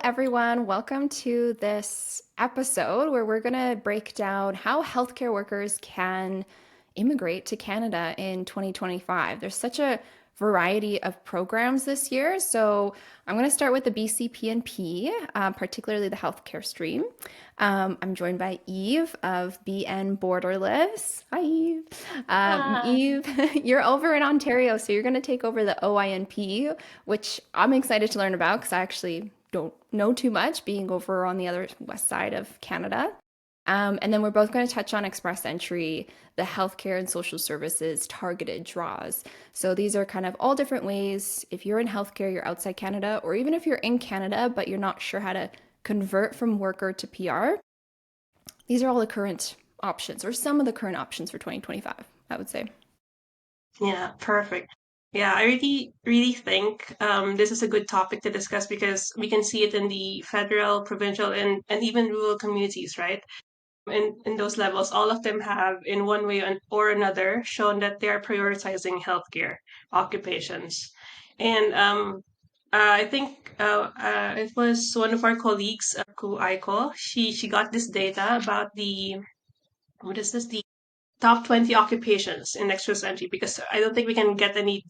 everyone. Welcome to this episode where we're going to break down how healthcare workers can immigrate to Canada in 2025. There's such a variety of programs this year. So I'm going to start with the BC PNP, particularly the healthcare stream. I'm joined by Yve of BN Borderless. Hi, Yve. Hi. Yve, you're over in Ontario, so you're going to take over the OINP, which I'm excited to learn about because I actually don't know too much, being over on the other west side of Canada. And then we're both going to touch on express entry, the healthcare and social services targeted draws. So these are kind of all different ways. If you're in healthcare, you're outside Canada, or even if you're in Canada, but you're not sure how to convert from worker to PR, these are all the current options, or some of the current options for 2025, I would say. Yeah, perfect. Yeah, I really think this is a good topic to discuss because we can see it in the federal, provincial, and even rural communities, right? In those levels, all of them have, in one way or another, shown that they are prioritizing healthcare occupations. And I think it was one of our colleagues, Ku Aiko. She got this data about the what is this? The top 20 occupations in express entry because I don't think we can get any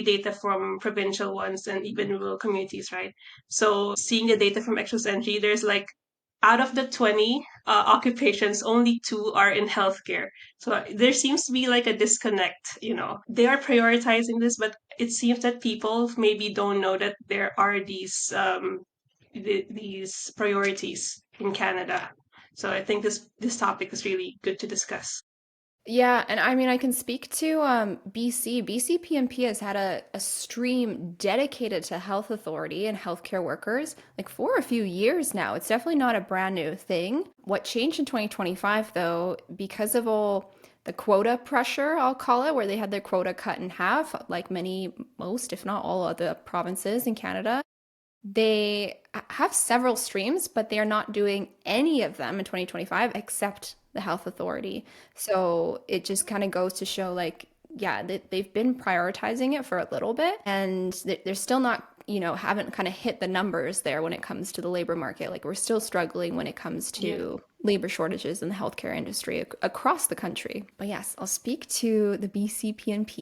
data from provincial ones and even rural communities, right? So seeing the data from express entry, there's like out of the 20 occupations, only two are in healthcare. So there seems to be like a disconnect. They are prioritizing this, but it seems that people maybe don't know that there are these priorities in Canada. So I think this topic is really good to discuss. Yeah, and I mean, I can speak to BC. BC PNP has had a stream dedicated to health authority and healthcare workers like for a few years now. It's definitely not a brand new thing. What changed in 2025, though, because of all the quota pressure, I'll call it, where they had their quota cut in half, like most, if not all of the provinces in Canada, they have several streams, but they are not doing any of them in 2025 except the health authority. So it just kind of goes to show like, yeah, they've been prioritizing it for a little bit and they're still not, haven't kind of hit the numbers there when it comes to the labor market. Like we're still struggling when it comes Yeah. to labor shortages in the healthcare industry across the country. But yes, I'll speak to the BCPNP.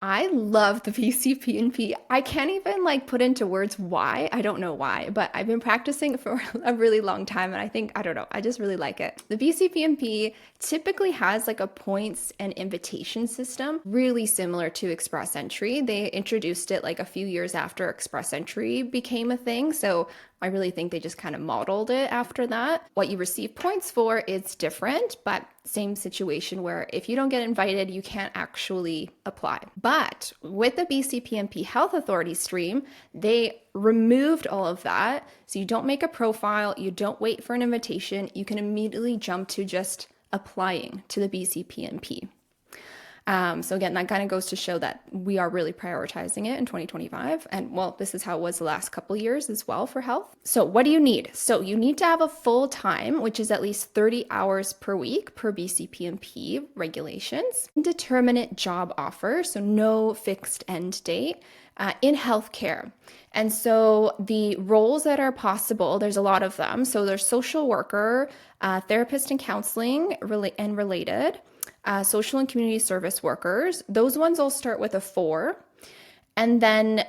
I love the PCP&P. I can't even like put into words why. I don't know why, but I've been practicing for a really long time and I don't know, I just really like it. The PCP&P typically has like a points and invitation system, really similar to Express Entry. They introduced it like a few years after Express Entry became a thing, so I really think they just kind of modeled it after that. What you receive points for is different, but same situation where if you don't get invited, you can't actually apply. But with the BC Health Authority stream, they removed all of that. So you don't make a profile, you don't wait for an invitation, you can immediately jump to just applying to the BCPNP. So again, that kind of goes to show that we are really prioritizing it in 2025. And well, this is how it was the last couple years as well for health. So what do you need? So you need to have a full time, which is at least 30 hours per week per BCPNP regulations. Indeterminate job offer, so no fixed end date. In healthcare. And so the roles that are possible, there's a lot of them. So there's social worker, therapist and counseling and related, social and community service workers. Those ones all start with a 4. And then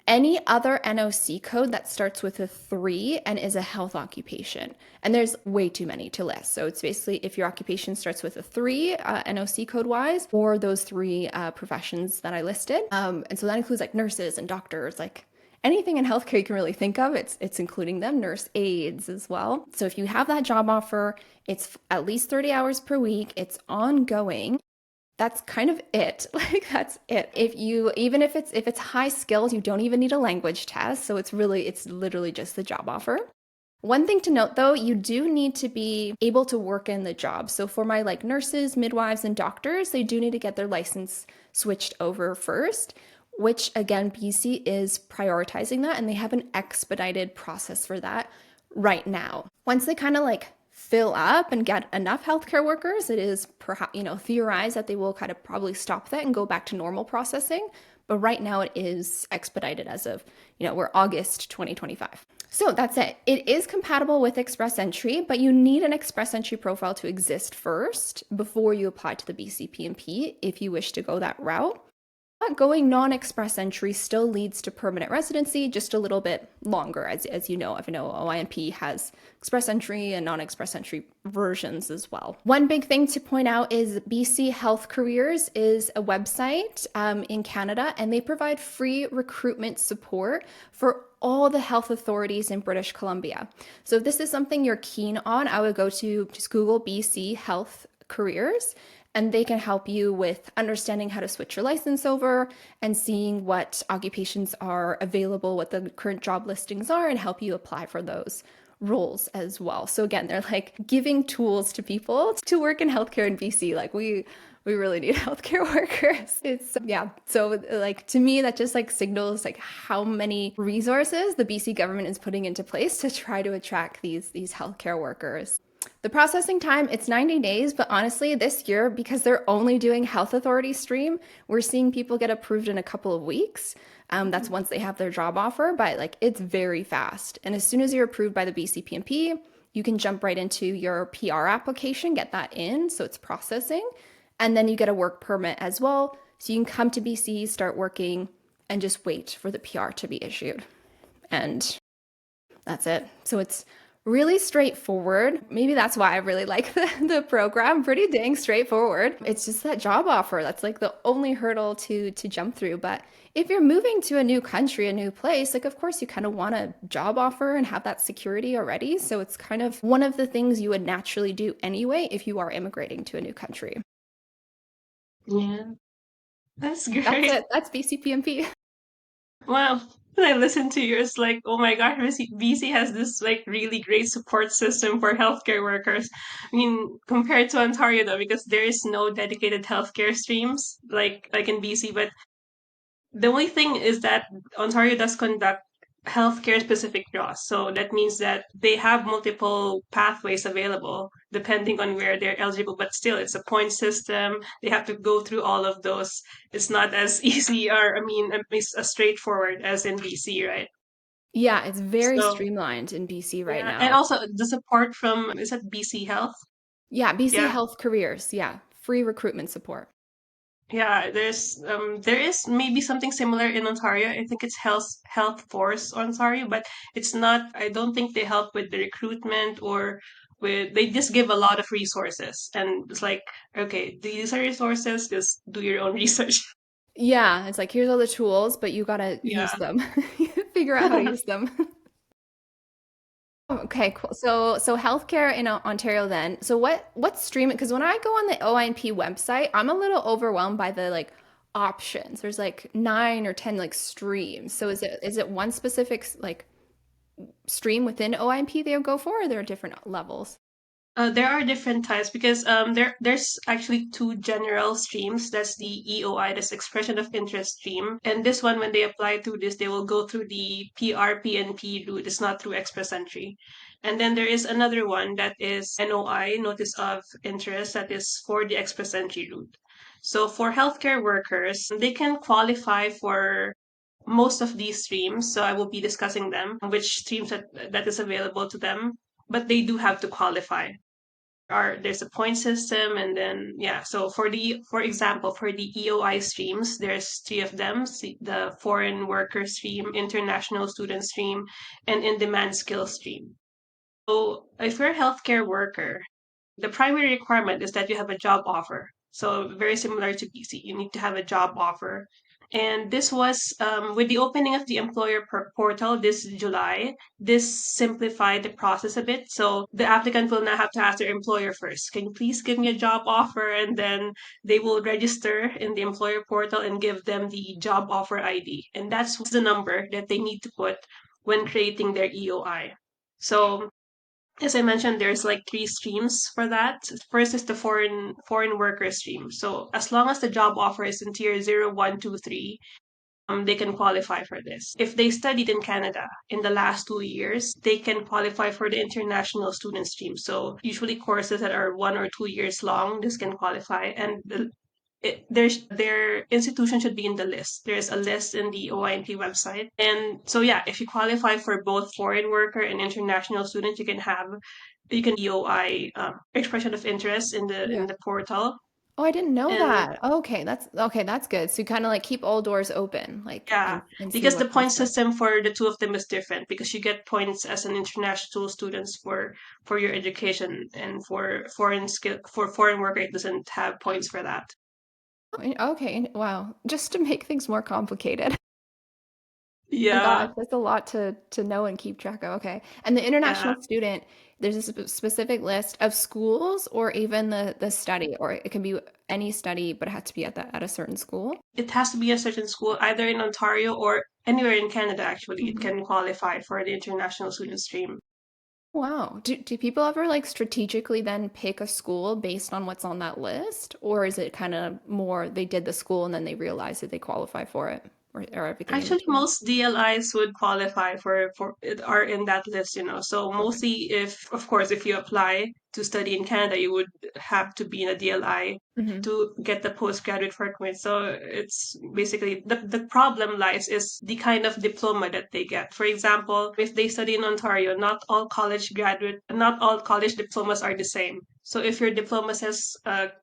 any other NOC code that starts with a 3 and is a health occupation. And there's way too many to list. So it's basically if your occupation starts with a 3 NOC code wise, or those 3 professions that I listed. And so that includes like nurses and doctors, like anything in healthcare you can really think of, it's including them, nurse aides as well. So if you have that job offer, it's at least 30 hours per week, it's ongoing. That's kind of it. Like that's it. Even if it's high skills, you don't even need a language test. So it's literally just the job offer. One thing to note though, you do need to be able to work in the job. So for my like nurses, midwives, and doctors, they do need to get their license switched over first, which again, BC is prioritizing that and they have an expedited process for that right now. Once they kind of like fill up and get enough healthcare workers, it is perhaps, theorized that they will kind of probably stop that and go back to normal processing. But right now it is expedited as of, we're August 2025. So that's it. It is compatible with Express Entry, but you need an Express Entry profile to exist first before you apply to the BCPNP if you wish to go that route. But going non-express entry still leads to permanent residency, just a little bit longer, as you know. I know OINP has express entry and non-express entry versions as well. One big thing to point out is BC Health Careers is a website in Canada, and they provide free recruitment support for all the health authorities in British Columbia. So if this is something you're keen on, I would go to just Google BC Health Careers, and they can help you with understanding how to switch your license over and seeing what occupations are available, what the current job listings are, and help you apply for those roles as well. So again, they're like giving tools to people to work in healthcare in BC. Like we really need healthcare workers. So like to me that just like signals like how many resources the BC government is putting into place to try to attract these healthcare workers. The processing time, it's 90 days, but honestly, this year, because they're only doing health authority stream, we're seeing people get approved in a couple of weeks. That's once they have their job offer, but like it's very fast. And as soon as you're approved by the BCPNP, you can jump right into your PR application, get that in, so it's processing. And then you get a work permit as well. So you can come to BC, start working, and just wait for the PR to be issued. And that's it. So it's really straightforward. Maybe that's why I really like the program. Pretty dang straightforward. It's just that job offer. That's like the only hurdle to jump through. But if you're moving to a new country, a new place, like of course you kind of want a job offer and have that security already. So it's kind of one of the things you would naturally do anyway if you are immigrating to a new country. Yeah, that's That's great. it. That's BCPMP. Wow. When I listen to you, it's like, oh my gosh, BC has this like really great support system for healthcare workers. I mean, compared to Ontario though, because there is no dedicated healthcare streams like in BC, but the only thing is that Ontario does conduct healthcare specific draws. So that means that they have multiple pathways available depending on where they're eligible, but still it's a point system. They have to go through all of those. It's not as easy or, I mean, it's as straightforward as in BC, right? Yeah, it's very So, streamlined in BC right yeah. And now. also the support from, is that BC Health? Yeah, BC Yeah. Health Careers. Yeah, free recruitment support. Yeah, there is maybe something similar in Ontario. I think it's Health Force Ontario, but it's not. I don't think they help with the recruitment or with. They just give a lot of resources, and it's like, okay, these are resources. Just do your own research. Yeah, it's like here's all the tools, but you gotta use Yeah. them. Figure out how to use them. Okay, cool. So healthcare in Ontario then. So what's streaming? Because when I go on the OINP website, I'm a little overwhelmed by the like options. There's like 9 or 10 like streams. So is it one specific like stream within OINP they'll go for, or are there different levels? There are different types because there's actually two general streams. That's the EOI, that's expression of interest stream. And this one, when they apply to this, they will go through the PRPNP route. It's not through express entry. And then there is another one that is NOI, notice of interest, that is for the express entry route. So for healthcare workers, they can qualify for most of these streams. So I will be discussing them, which streams that is available to them, but they do have to qualify. There's a point system, and then yeah, so for example, for the EOI streams, there's three of them: the foreign worker stream, international student stream, and in-demand skill stream. So if you're a healthcare worker, the primary requirement is that you have a job offer. So very similar to BC, you need to have a job offer. And this was with the opening of the employer portal this July. This simplified the process a bit. So the applicant will now have to ask their employer first, can you please give me a job offer? And then they will register in the employer portal and give them the job offer ID. And that's the number that they need to put when creating their EOI. So as I mentioned, there's like three streams for that. First is the foreign worker stream. So as long as the job offer is in tier 0, 1, 2, 3, they can qualify for this. If they studied in Canada in the last 2 years, they can qualify for the international student stream. So usually courses that are 1 or 2 years long, this can qualify. And their institution should be in the list. There's a list in the OINP website. And so yeah, if you qualify for both foreign worker and international student, you can EOI expression of interest in Yeah. the portal. Oh, I didn't know And that. Okay, that's good. So you kind of like keep all doors open, like yeah, and see because the what comes point through. system for the two of them is different because you get points as an international students for your education, and for foreign worker it doesn't have points for that. Okay, wow. Just to make things more complicated. My gosh, Yeah, that's a lot to know and keep track of. Okay. And the international yeah. student, there's a specific list of schools or even the study, or it can be any study, but it has to be at a certain school. It has to be a certain school, either in Ontario or anywhere in Canada, actually. It Mhm. can qualify for the international student stream. Wow. Do people ever like strategically then pick a school based on what's on that list? Or is it kind of more they did the school and then they realized that they qualify for it or everything in Actually, between? most DLIs would qualify for it are in that list, you know. So Okay. mostly, if of course, if you apply to study in Canada, you would have to be in a DLI Hmm. to get the postgraduate work permit. So it's basically the problem lies is the kind of diploma that they get. For example, if they study in Ontario, not all college diplomas are the same. So if your diploma says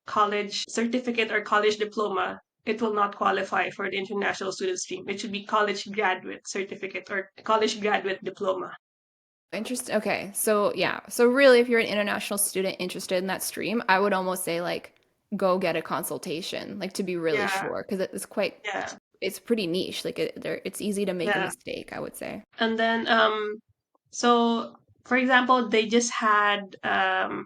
college certificate or college diploma, it will not qualify for the international student stream. It should be college graduate certificate or college graduate diploma. Interesting. Okay. So yeah. So really, if you're an international student interested in that stream, I would almost say like go get a consultation, like to be really Yeah, sure, because yeah, it's pretty niche. Like it's easy to make a yeah. mistake, I would say. And then so for example, they just had how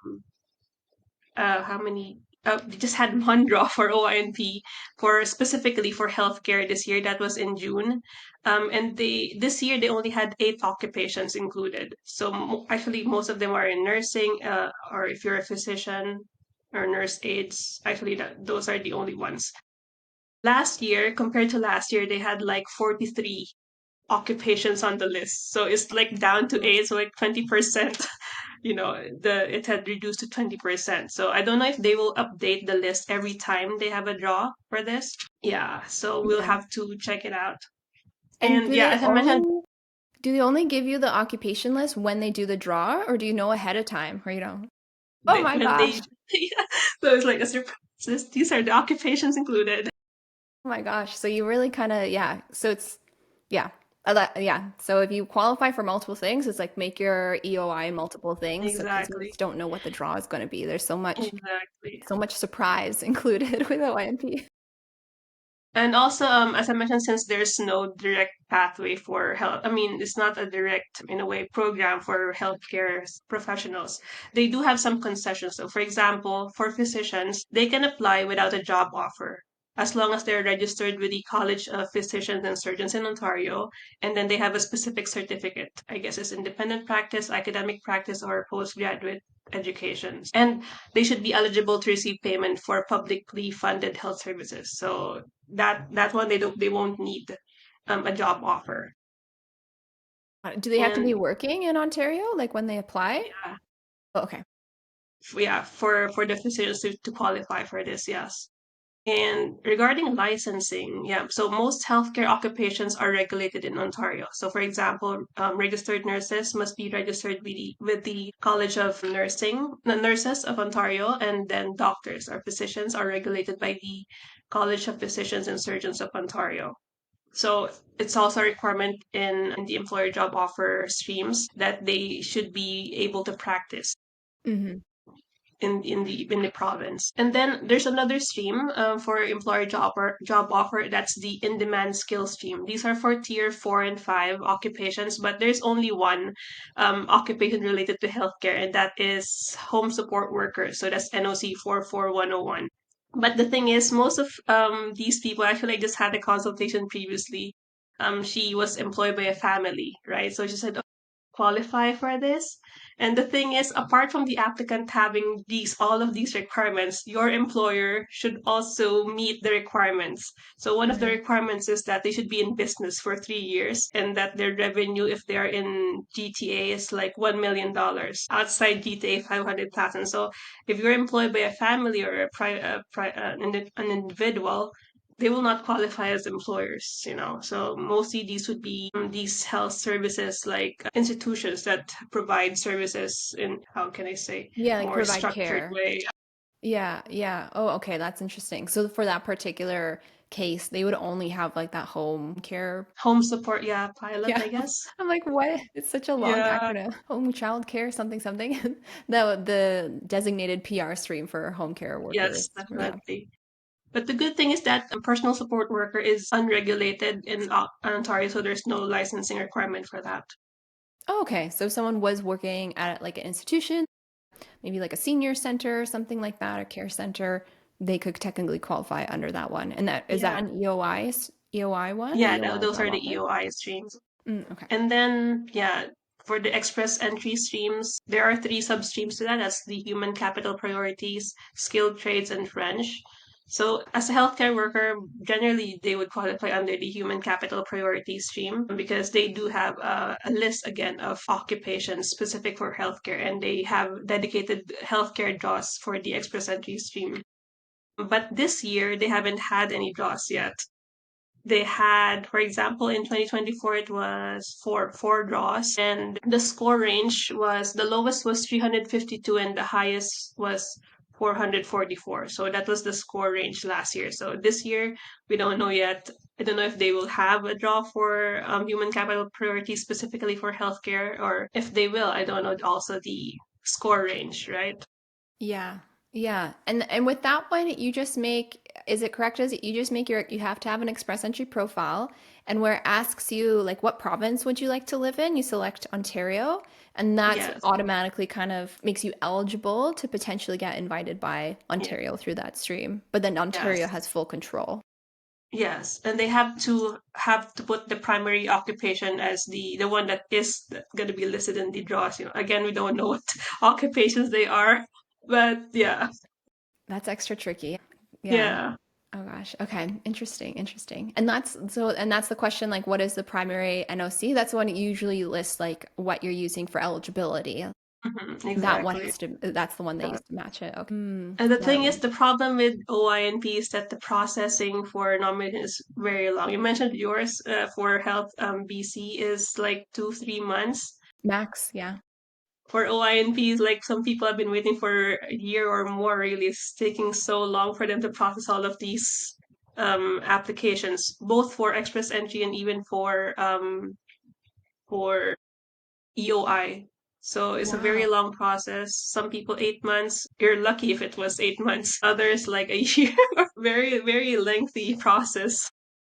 many they just had one draw for OINP for specifically for healthcare this year. That was in June. And they this year they only had 8 occupations included. So actually most of them are in nursing, or if you're a physician or nurse aides, actually those are the only ones. Last year, compared to last year, they had like 43 occupations on the list. So it's like down to eight, so like 20%, the it had reduced to 20%. So I don't know if they will update the list every time they have a draw for this. Yeah, so we'll Yeah. have to check it out. And And yeah, as I mentioned, do they only give you the occupation list when they do the draw, or do you know ahead of time, or you know? Oh my when gosh. they yeah, so it's like a surprise. These are the occupations included. Oh my gosh. So you really kind of, yeah. So it's, yeah. Yeah. So if you qualify for multiple things, it's like make your EOI multiple things because you Exactly. just don't know what the draw is going to be. There's Exactly. so much surprise included with OINP. And also, as I mentioned, since there's no direct pathway for health, I mean, it's not a direct, in a way, program for healthcare professionals. They do have some concessions. So, for example, for physicians, they can apply without a job offer as long as they're registered with the College of Physicians and Surgeons in Ontario, and then they have a specific certificate. I guess it's independent practice, academic practice, or postgraduate education. And they should be eligible to receive payment for publicly funded health services. So that one they won't need a job offer. Do they have to be And working in Ontario, like when they apply? yeah, Oh, okay. yeah, for the physicians to qualify for this, yes. And regarding licensing, yeah, so most healthcare occupations are regulated in Ontario. So, for example, registered nurses must be registered with the College of Nursing, the Nurses of Ontario, and then doctors or physicians are regulated by the College of Physicians and Surgeons of Ontario. So it's also a requirement in the employer job offer streams that they should be able to practice Hmm. in the province. And then there's another stream for employer job offer. That's the in demand skill stream. These are for tier 4 and 5 occupations, but there's only one occupation related to healthcare, and that is home support worker. So that's NOC 44101. But the thing is, most of these people actually I just had a consultation previously. She was employed by a family, right? So she said, qualify for this. And the thing is, apart from the applicant having all of these requirements, your employer should also meet the requirements. So one of the Mhm. requirements is that they should be in business for 3 years and that their revenue, if they're in GTA, is like $1 million. Outside GTA, 500,000. So if you're employed by a family or an individual, they will not qualify as employers, you know. So mostly these would be these health services, like institutions that provide services in, how can I say, Yeah, like more provide structured care. way. Yeah, yeah. Oh, okay, that's interesting. So for that particular case, they would only have like that home care. Home support, yeah, pilot, Yeah. I guess. I'm like, what? It's such a long Yeah, acronym. Home child care, something, something. The designated PR stream for home care yes, workers. Yeah. definitely. But the good thing is that a personal support worker is unregulated in Ontario, so there's no licensing requirement for that. Oh, okay. So if someone was working at like an institution, maybe like a senior center or something like that, a care center, they could technically qualify under that one. And that is that Yeah, an EOI one, yeah, EOI those job are the offer? EOI streams. Okay. And then, yeah, for the express entry streams, there are three sub-streams to that. That's the human capital priorities, skilled trades, and French. So, as a healthcare worker, generally they would qualify under the human capital priority stream because they do have a list again of occupations specific for healthcare, and they have dedicated healthcare jobs for the express entry stream. But this year, they haven't had any draws yet. They had, for example, in 2024, it was four draws, and the score range was, the lowest was 352 and the highest was 444. So that was the score range last year. So this year, we don't know yet. I don't know if they will have a draw for human capital priorities specifically for healthcare, or if they will. I don't know also the score range, right? Yeah. Yeah. And with that one, you just make, is it correct as you just make you have to have an express entry profile, and where it asks you like what province would you like to live in, you select Ontario, and that's Yes. automatically kind of makes you eligible to potentially get invited by Yeah. Ontario through that stream. But then Ontario Yes. has full control. Yes, and they have to put the primary occupation as the one that is going to be listed in the draws. You know, again, we don't know what occupations they are, but yeah, That's extra tricky. Yeah. yeah. Oh gosh. Okay. Interesting. Interesting. And that's the question, like, what is the primary NOC? That's the one that usually lists like what you're using for eligibility. Exactly. That's the one they Yeah. use to match it. Okay. And the Yeah. thing is, the problem with OINP is that the processing for nomination is very long. You mentioned yours for health BC is like 2-3 months. Max. Yeah. For OINPs, like some people have been waiting for a year or more, really. It's taking so long for them to process all of these applications, both for express entry and even for EOI. So it's a very Wow. long process. Some people 8 months. You're lucky if it was 8 months. Others like a year. Very, very lengthy process.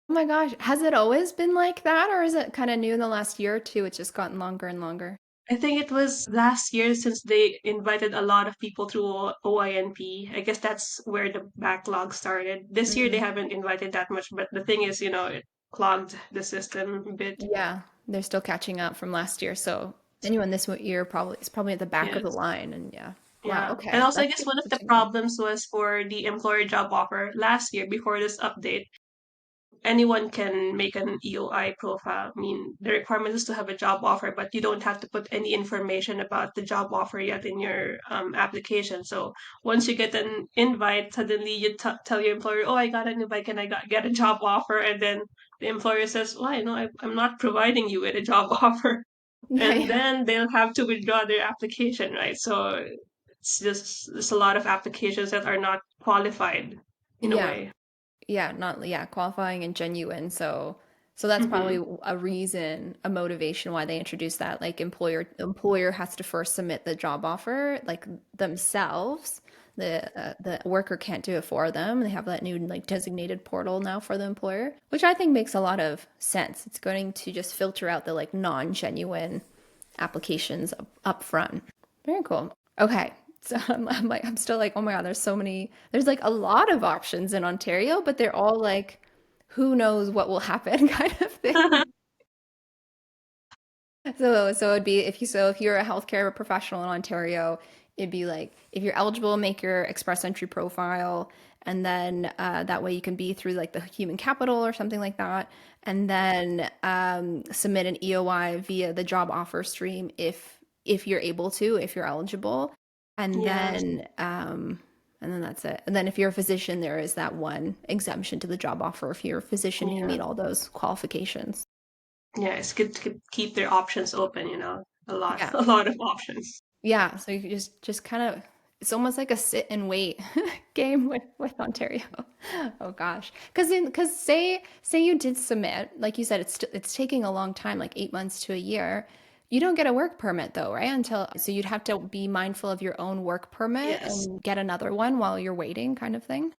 Oh my gosh. Has it always been like that, or is it kind of new in the last year or two? It's just gotten longer and longer. I think it was last year since they invited a lot of people through OINP. I guess that's where the backlog started. This year they Mm. haven't invited that much, but the thing is, it clogged the system a bit. Yeah. They're still catching up from last year. So anyone this year probably is probably at the back of the Yes. line. And yeah. Wow. Yeah. And Okay. also, I That's guess one of good the to know. problems was for the employer job offer last year before this update. Anyone can make an EOI profile. I mean, the requirement is to have a job offer, but you don't have to put any information about the job offer yet in your application. So once you get an invite, suddenly you tell your employer, "Oh, I got an invite. Can I get a job offer?" And then the employer says, "Why? No, I'm not providing you with a job offer." Yeah. And Yeah. then they'll have to withdraw their application, right? So it's just there's a lot of applications that are not qualified in a Yeah. way. Yeah, not yeah, qualifying and genuine. So that's Hmm. probably a reason, a motivation why they introduced that. Like employer has to first submit the job offer like themselves. The worker can't do it for them. They have that new like designated portal now for the employer, which I think makes a lot of sense. It's going to just filter out the like non-genuine applications up front. Very cool. Okay. So I'm still like, oh my God, there's like a lot of options in Ontario, but they're all like, who knows what will happen kind of thing. So it'd be if you're a healthcare professional in Ontario, it'd be like if you're eligible, make your express entry profile, and then that way you can be through like the human capital or something like that, and then submit an EOI via the job offer stream if you're able to, if you're eligible, and Yes. then that's it. And then if you're a physician, there is that one exemption to the job offer if you're a physician and you Yeah. meet all those qualifications. Yeah, it's good to keep their options open, you know. A lot, Yeah. a lot of options. Yeah, so you could just kind of it's almost like a sit and wait game with Ontario. Oh gosh. Because say you did submit, like you said, it's taking a long time, like 8 months to a year. You don't get a work permit though, right? Until so you'd have to be mindful of your own work permit Yes. and get another one while you're waiting, kind of thing.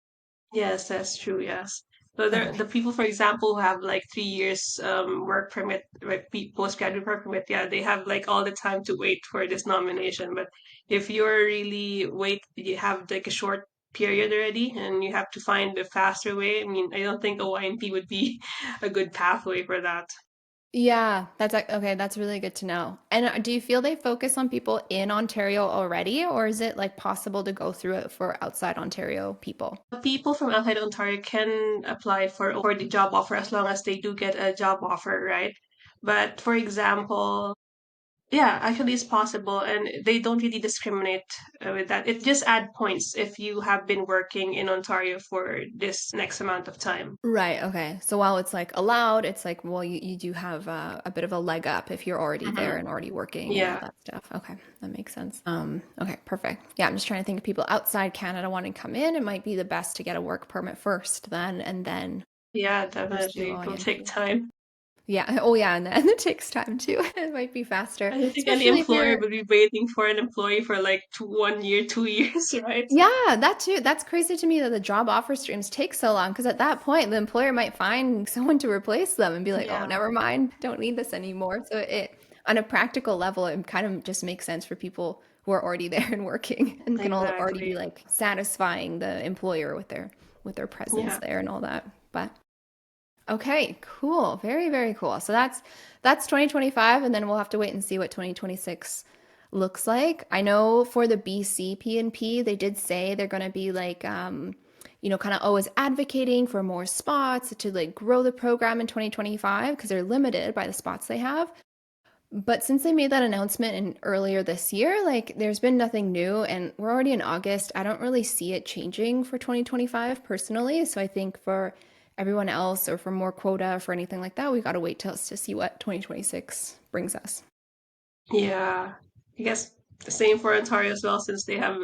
Yes, that's true. Yes. So there, Okay. the people, for example, who have like 3 years work permit, like postgraduate work permit, yeah, they have like all the time to wait for this nomination. But if you're really you have like a short period already, and you have to find a faster way. I mean, I don't think OINP would be a good pathway for that. Yeah, okay. That's really good to know. And do you feel they focus on people in Ontario already, or is it like possible to go through it for outside Ontario people? People from outside Ontario can apply for the job offer as long as they do get a job offer, right? But for example, yeah, actually, it's possible, and they don't really discriminate with that. It just add points if you have been working in Ontario for this next amount of time. Right, okay. So while it's like allowed, it's like, well, you do have a bit of a leg up if you're already there Hmm. and already working and all Yeah, that stuff. Okay, that makes sense. Okay, perfect. Yeah, I'm just trying to think of people outside Canada wanting to come in. It might be the best to get a work permit first, then, and then yeah, pursue definitely. It will take OINP. time. Yeah. Oh, yeah. And it takes time too. It might be faster, I don't think any especially if employer you're. would be waiting for an employee for like 1 year, 2 years, right? Yeah, that too. That's crazy to me that the job offer streams take so long because at that point, the employer might find someone to replace them and be like, oh, Yeah, never mind, don't need this anymore. So on a practical level, it kind of just makes sense for people who are already there and working and can already be exactly. like satisfying the employer with their presence Yeah. there and all that. But okay, cool. Very, very cool. So that's 2025 and then we'll have to wait and see what 2026 looks like. I know for the BC PNP, they did say they're going to be like kind of always advocating for more spots to like grow the program in 2025 because they're limited by the spots they have. But since they made that announcement in earlier this year, like there's been nothing new and we're already in August. I don't really see it changing for 2025 personally. So I think for everyone else or for more quota for anything like that, we got to wait till to see what 2026 brings us. Yeah. I guess the same for Ontario as well, since they have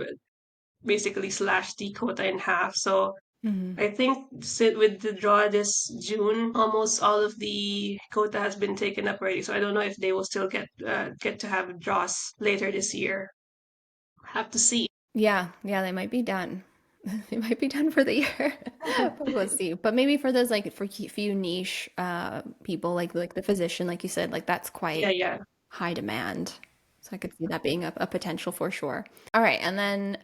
basically slashed the quota in half. So Mhm. I think with the draw this June, almost all of the quota has been taken up already. So I don't know if they will still get to have draws later this year. Have to see. Yeah, yeah, they might be done. They might be done for the year, but we'll see. But maybe for those like for few niche people like the physician, like you said, like that's Yeah, quite yeah, high demand. So I could see that being a potential for sure. All right, and then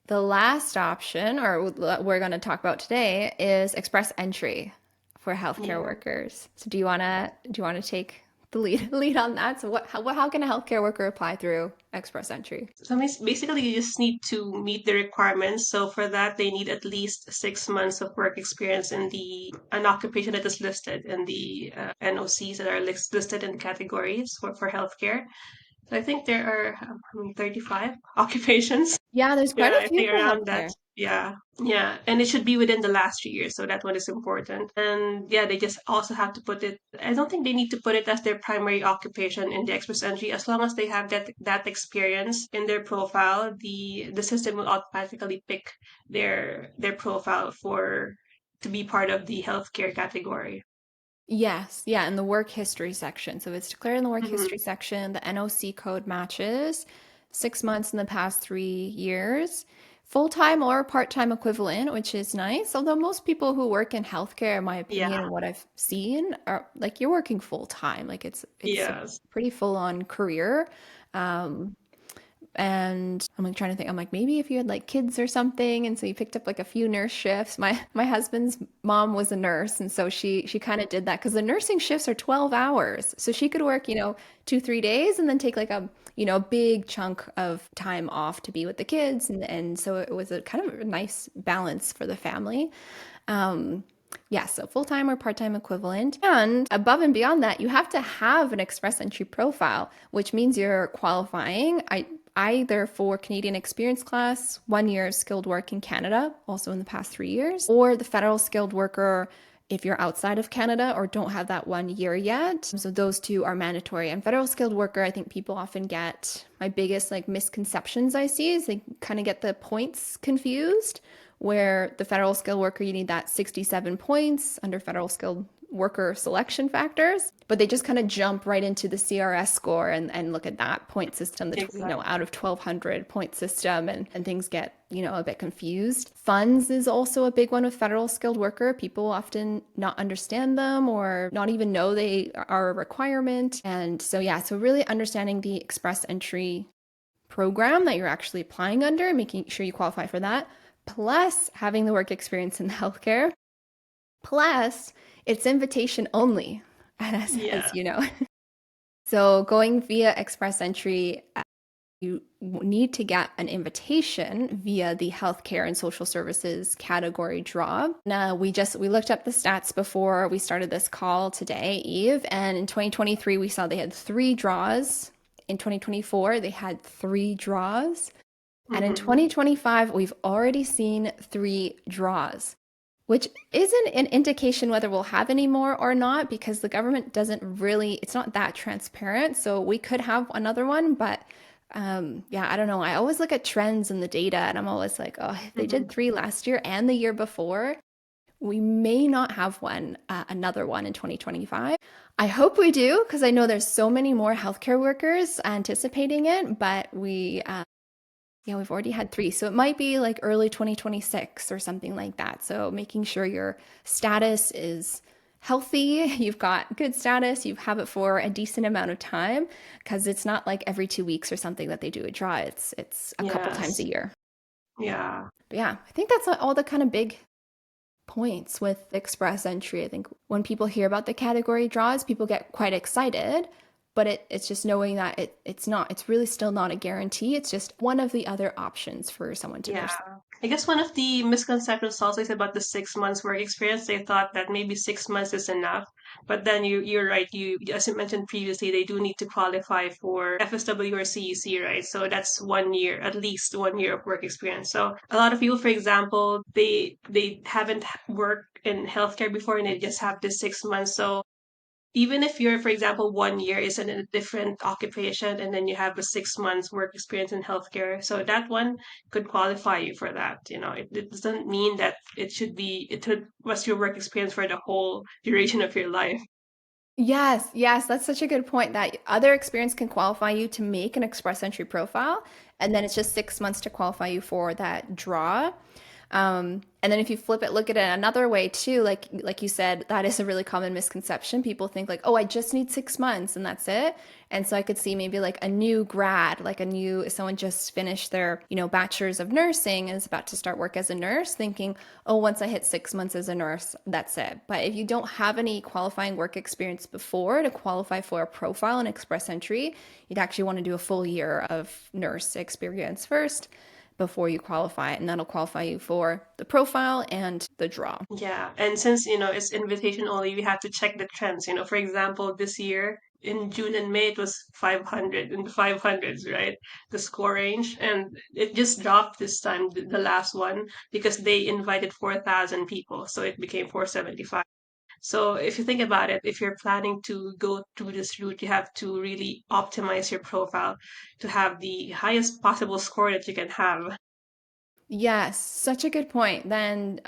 the last option, or we're going to talk about today, is express entry for healthcare yeah. workers. So do you want to take the lead on that? So how can a healthcare worker apply through express entry? So basically, you just need to meet the requirements. So for that, they need at least 6 months of work experience in the an occupation that is listed in the NOCs that are listed in categories for healthcare. So I think there are 35 occupations. Yeah, there's quite Yeah, a I few think for around that. healthcare. Yeah. Yeah. And it should be within the last 3 years. So that one is important. And yeah, they just also have to put it, I don't think they need to put it as their primary occupation in the express entry. As long as they have that experience in their profile, the system will automatically pick their profile for to be part of the healthcare category. Yes, yeah, in the work history section. So it's declared in the work Hmm. history section. The NOC code matches 6 months in the past 3 years, full-time or part-time equivalent, which is nice. Although most people who work in healthcare, in my opinion, Yeah. and what I've seen, are like you're working full-time. Like it's a Yes. pretty full-on career. Um, And I'm like trying to think, I'm like, maybe if you had like kids or something, and so you picked up like a few nurse shifts. My husband's mom was a nurse, and so she kind of did that because the nursing shifts are 12 hours. So she could work, 2, 3 days and then take like a big chunk of time off to be with the kids. And so it was a kind of a nice balance for the family. Um, yeah, so full-time or part-time equivalent. And above and beyond that, you have to have an express entry profile, which means you're qualifying either for Canadian Experience Class, 1 year skilled work in Canada, also in the past 3 years, or the federal skilled worker if you're outside of Canada or don't have that 1 year yet. So those two are mandatory. And federal skilled worker, I think people often get my biggest like misconceptions I see is they kind of get the points confused, where the federal skilled worker, you need that 67 points under federal skilled worker selection factors, but they just kind of jump right into the CRS score and look at that point system, Exactly. out of 1200 point system, and things get, a bit confused. Funds is also a big one with federal skilled worker. People often not understand them or not even know they are a requirement. And so, yeah, so really understanding the express entry program that you're actually applying under, making sure you qualify for that, plus having the work experience in healthcare, plus it's invitation only, as Yeah. you know. So going via express entry, you need to get an invitation via the healthcare and social services category draw. Now, we looked up the stats before we started this call today, Eve, and in 2023 we saw they had 3 draws. In 2024 they had 3 draws. And in Hmm. 2025, we've already seen 3 draws, which isn't an indication whether we'll have any more or not because the government doesn't really, it's not that transparent. So we could have another one, but yeah, I don't know. I always look at trends in the data and I'm always like, oh, they did Hmm. 3 last year and the year before. We may not have another one in 2025. I hope we do because I know there's so many more healthcare workers anticipating it, but yeah, we've already had 3. So it might be like early 2026 or something like that. So making sure your status is healthy, you've got good status, you have it for a decent amount of time because it's not like every 2 weeks or something that they do a draw. It's a couple times a Yes. year. Yeah. But yeah, I think that's all the kind of big points with express entry. I think when people hear about the category draws, people get quite excited, but it's just knowing that it's really still not a guarantee. It's just one of the other options for someone to Yeah. pursue. I guess one of the misconceptions also is about the 6 months work experience. They thought that maybe 6 months is enough. But then you're right, as you mentioned previously, they do need to qualify for FSW or CEC, right? So that's 1 year, at least 1 year of work experience. So a lot of people, for example, they haven't worked in healthcare before and they just have this 6 months. So even if you're, for example, 1 year is in a different occupation and then you have a 6 months work experience in healthcare, so that one could qualify you for that. It doesn't mean that was your work experience for the whole duration of your life. Yes, yes, that's such a good point that other experience can qualify you to make an express entry profile, and then it's just 6 months to qualify you for that draw. And then if you flip it, look at it another way too, like you said, that is a really common misconception. People think like, oh, I just need 6 months and that's it. And so I could see maybe like a new grad, like someone just finished their, bachelor's of nursing and is about to start work as a nurse, thinking, oh, once I hit 6 months as a nurse, that's it. But if you don't have any qualifying work experience before to qualify for a profile and express entry, you'd actually want to do a full year of nurse experience first before you qualify, and that'll qualify you for the profile and the draw. Yeah, and since it's invitation only, we have to check the trends. For example, this year in June and May it was 500 in the 500s, right? The score range, and it just dropped this time, the last one, because they invited 4,000 people, so it became 475. So if you think about it, if you're planning to go through this route, you have to really optimize your profile to have the highest possible score that you can have. Yes, such a good point. Then,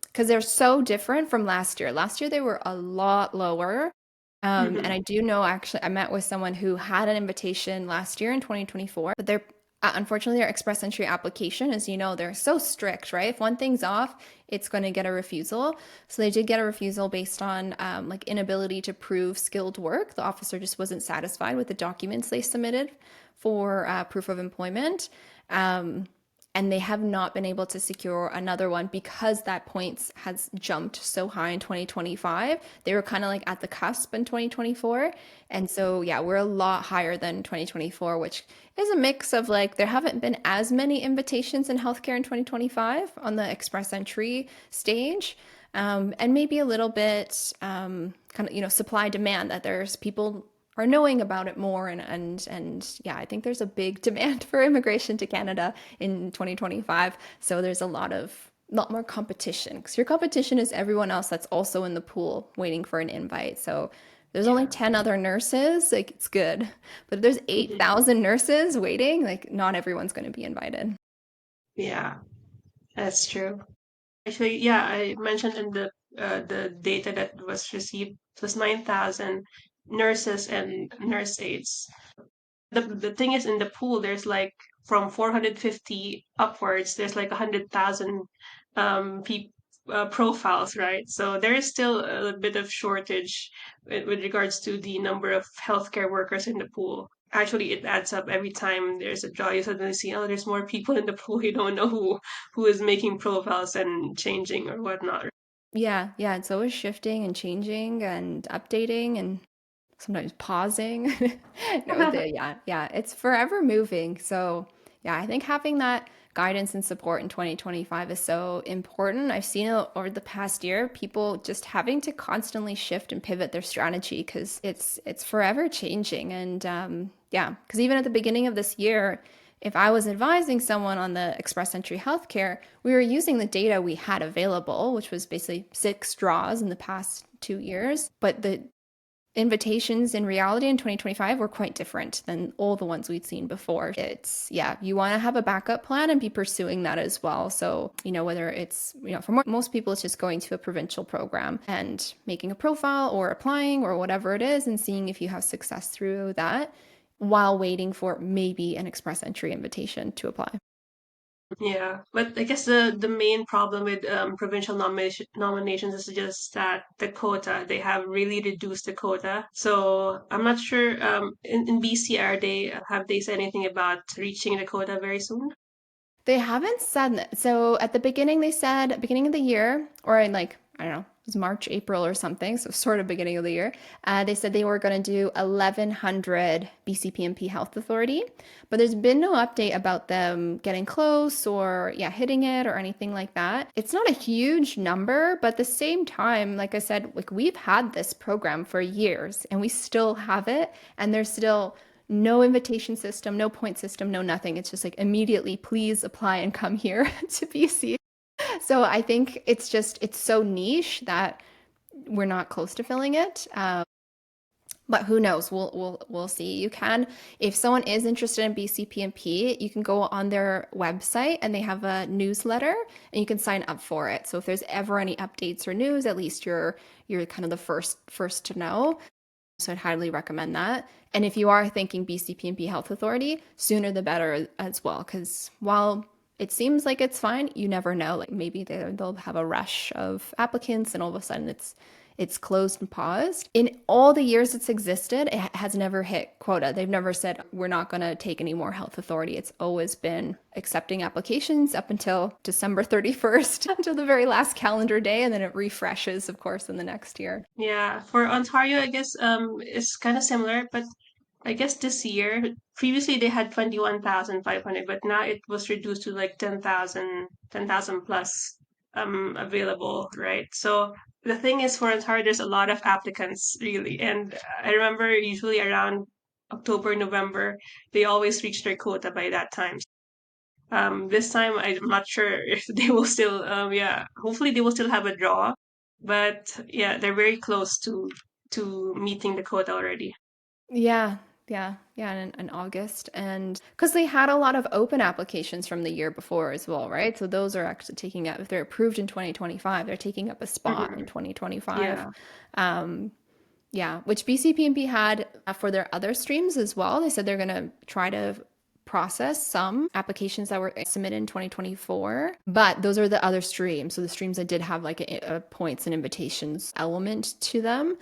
because they're so different from last year. Last year they were a lot lower. And Hmm. I do know actually, I met with someone who had an invitation last year in 2024, but Unfortunately, our express entry application, as you know, they're so strict, right? If one thing's off, it's going to get a refusal. So they did get a refusal based on like inability to prove skilled work. The officer just wasn't satisfied with the documents they submitted for proof of employment. Um, and they have not been able to secure another one because that points has jumped so high in 2025. They were kind of like at the cusp in 2024. And so, yeah, we're a lot higher than 2024, which is a mix of like there haven't been as many invitations in healthcare in 2025 on the express entry stage. And maybe a little bit kind of, supply demand that there's people are knowing about it more and yeah, I think there's a big demand for immigration to Canada in 2025. So there's a lot more competition because your competition is everyone else that's also in the pool waiting for an invite. So there's only Yeah. 10 other nurses, like it's good. But if there's 8,000 nurses waiting, like not everyone's going to be invited. Yeah, that's true. Actually, yeah, I mentioned in the data that was received, it was 9,000 nurses and nurse aides. The thing is, in the pool, there's like from 450 upwards, there's like 100,000 pe profiles, right? So there is still a bit of shortage with regards to the number of healthcare workers in the pool. Actually, it adds up every time there's a draw. You suddenly see, oh, there's more people in the pool. You don't know who is making profiles and changing or whatnot. Yeah, yeah, it's always shifting and changing and updating and sometimes pausing. Yeah, yeah, it's forever moving. So, yeah, I think having that guidance and support in 2025 is so important. I've seen it over the past year, people just having to constantly shift and pivot their strategy because it's forever changing. And yeah, because even at the beginning of this year, if I was advising someone on the express entry healthcare, we were using the data we had available, which was basically 6 draws in the past 2 years. But the invitations in reality in 2025 were quite different than all the ones we'd seen before. It's, yeah, you want to have a backup plan and be pursuing that as well. So, whether it's, for most people, it's just going to a provincial program and making a profile or applying or whatever it is and seeing if you have success through that while waiting for maybe an express entry invitation to apply. Yeah, but I guess the main problem with provincial nominations is just that the quota, they have really reduced the quota. So I'm not sure in BC, have they said anything about reaching the quota very soon? They haven't said that. So at the beginning, they said beginning of the year, or in like, I don't know, it was March, April, or something. So sort of beginning of the year. They said they were going to do 1,100 BC Health Authority, but there's been no update about them getting close or yeah, hitting it or anything like that. It's not a huge number, but at the same time, like I said, like we've had this program for years and we still have it, and there's still no invitation system, no point system, no nothing. It's just like immediately, please apply and come here to BC. So I think it's so niche that we're not close to filling it. But who knows? We'll see. You can, if someone is interested in BCPNP, you can go on their website and they have a newsletter and you can sign up for it. So if there's ever any updates or news, at least you're kind of the first to know. So I'd highly recommend that. And if you are thinking BCPNP Health Authority, sooner the better as well. Because while it seems like it's fine, you never know. Like maybe they'll have a rush of applicants, and all of a sudden it's closed and paused. In all the years it's existed, it has never hit quota. They've never said we're not going to take any more health authority. It's always been accepting applications up until December 31st, until the very last calendar day, and then it refreshes, of course, in the next year. Yeah, for Ontario, I guess it's kind of similar, but I guess this year, previously they had 21,500, but now it was reduced to like 10,000 plus available, right? So the thing is, for Ontario, there's a lot of applicants, really. And I remember usually around October, November, they always reach their quota by that time. This time, I'm not sure if they will still, yeah, hopefully they will still have a draw. But yeah, they're very close to meeting the quota already. Yeah, yeah, in August. And because they had a lot of open applications from the year before as well, right? So those are actually taking up, if they're approved in 2025, they're taking up a spot in Mhm. 2025. Yeah. Um, yeah, which BCPNP had for their other streams as well. They said they're going to try to process some applications that were submitted in 2024, but those are the other streams. So the streams that did have like a points and invitations element to them.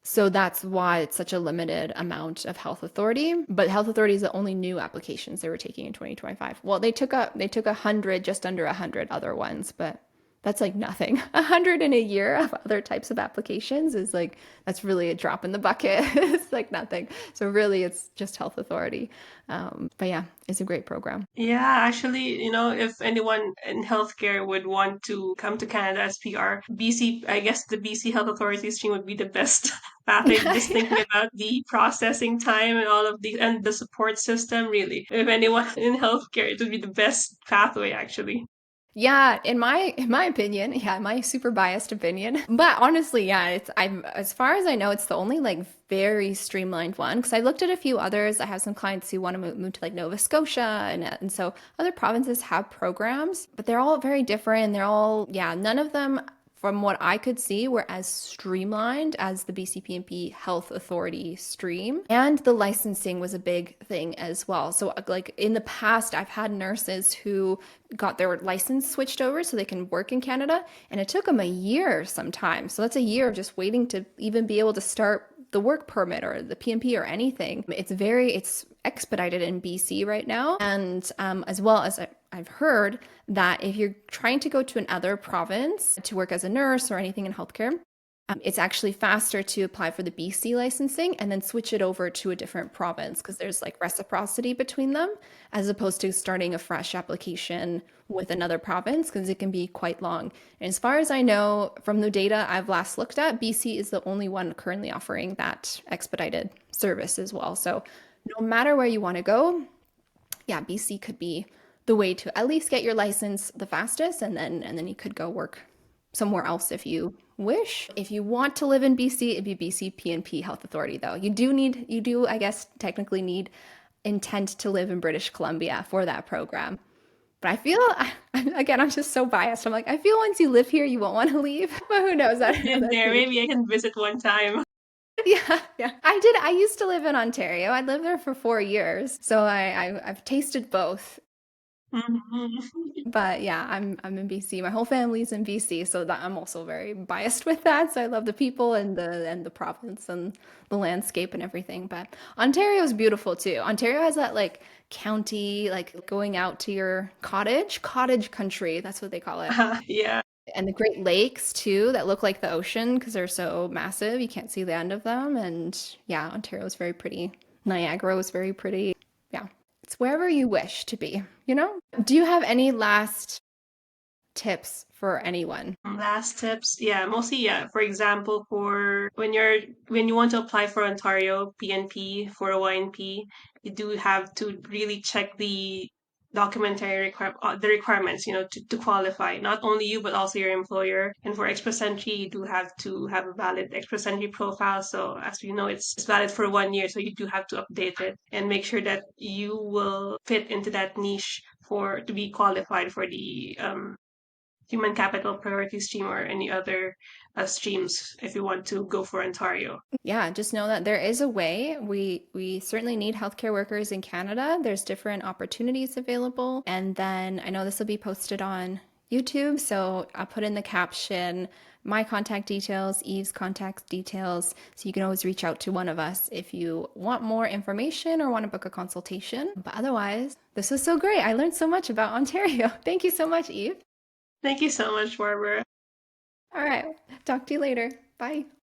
So that's why it's such a limited amount of Health Authority. But Health Authority is the only new applications they were taking in 2025. Well, they took 100, just under 100 other ones, but that's like nothing. 100 in a year of other types of applications is like, that's really a drop in the bucket. It's like nothing. So really it's just Health Authority. But yeah, it's a great program. Yeah, actually, if anyone in healthcare would want to come to Canada as PR, BC, I guess the BC Health Authority stream would be the best pathway. Just thinking about the processing time and all of the and the support system, really. If anyone in healthcare, it would be the best pathway, actually. Yeah, in my opinion, yeah, my super biased opinion. But honestly, yeah, I'm as far as I know, it's the only like very streamlined one because I looked at a few others. I have some clients who want to move to like Nova Scotia and so other provinces have programs, but they're all very different. They're all, yeah, none of them from what I could see, were as streamlined as the BCPNP Health Authority stream. And the licensing was a big thing as well. So, like in the past, I've had nurses who got their license switched over so they can work in Canada, and it took them a year sometimes. So, that's a year of just waiting to even be able to start the work permit or the PNP or anything. It's expedited in BC right now. And as well as I've heard that if you're trying to go to another province to work as a nurse or anything in healthcare, it's actually faster to apply for the BC licensing and then switch it over to a different province because there's like reciprocity between them as opposed to starting a fresh application with another province because it can be quite long. And as far as I know from the data I've last looked at, BC is the only one currently offering that expedited service as well. So no matter where you want to go, yeah, BC could be the way to at least get your license the fastest, and then you could go work somewhere else if you wish. If you want to live in BC, it'd be BC PNP Health Authority though. You do, I guess, technically need intent to live in British Columbia for that program. But I feel, again, I'm just so biased. I'm like, I feel once you live here, you won't want to leave. But who knows? I don't know. Been That's there, me. maybe I can visit one time. Yeah, yeah. I did. I used to live in Ontario. I lived there for 4 years, so I've tasted both. Mhm. But yeah, I'm in BC. My whole family's in BC, so that I'm also very biased with that. So I love the people and the province and the landscape and everything. But Ontario is beautiful too. Ontario has that like county, like going out to your cottage country. That's what they call it. Yeah. And the Great Lakes too, that look like the ocean because they're so massive. You can't see the end of them. And yeah, Ontario is very pretty. Niagara is very pretty. Yeah. It's wherever you wish to be, you know? Do you have any last tips for anyone? Last tips, yeah, mostly yeah. For example, for when you want to apply for Ontario PNP for OINP, you do have to really check the requirements, to qualify. Not only you but also your employer. And for Express Entry, you do have to have a valid Express Entry profile. So as we know, it's valid for 1 year, so you do have to update it and make sure that you will fit into that niche for to be qualified for the human capital priority stream or any other streams if you want to go for Ontario. Yeah, just know that there is a way. We certainly need healthcare workers in Canada. There's different opportunities available. And then I know this will be posted on YouTube, so I'll put in the caption my contact details, Yve's contact details, so you can always reach out to one of us if you want more information or want to book a consultation. But otherwise, this was so great. I learned so much about Ontario. Thank you so much, Yve. Thank you so much, Barbara. All right, talk to you later. Bye.